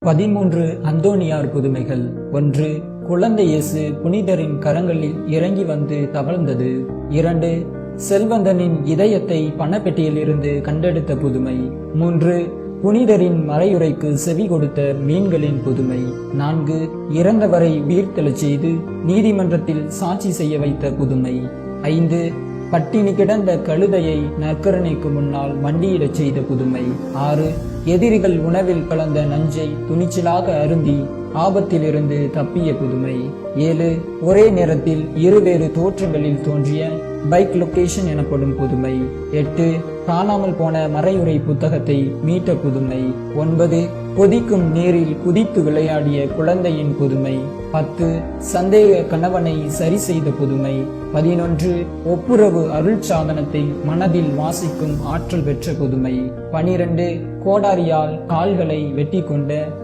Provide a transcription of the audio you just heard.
13 அந்தோனியார் புதுமைகள். 1. குழந்தை இயேசு புனிதரின் கரங்களில் இறங்கி வந்து தவழ்ந்தது. 2. செல்வந்தனின் இதயத்தை பணப்பெட்டியில் இருந்து கண்டெடுத்த புதுமை. 3. புனிதரின் மறையுரைக்கு செவி கொடுத்த மீன்களின் புதுமை. 4. இறந்தவரை உயிர்த்தெழச் செய்து நீதிமன்றத்தில் சாட்சி செய்ய வைத்த புதுமை. 5. பட்டினி கிடந்த கழுதையை நற்கரணைக்கு முன்னால் மண்டியிடச் செய்த புதுமை. 6. எதிரிகள் உணவில் கலந்த நஞ்சை துணிச்சலாக அருந்தி ஆபத்திலிருந்து தப்பிய புதுமை. 7. ஒரே நேரத்தில் இருவேறு தோற்றங்களில் தோன்றிய பைக் லொகேஷன் எனப்படும் புதுமை. 8. காணாமல் போன மறையுரை புத்தகத்தை மீட்ட புதுமை. 9. கொதிக்கும் நீரில் குதித்து விளையாடிய குழந்தையின் புதுமை. 10. சந்தேக கணவனை சரி செய்த புதுமை. 11. ஒப்புரவு அருள் சாதனத்தை மனதில் வாசிக்கும் ஆற்றல் பெற்ற புதுமை. 12. கோடாரியால் கால்களை வெட்டி கொண்ட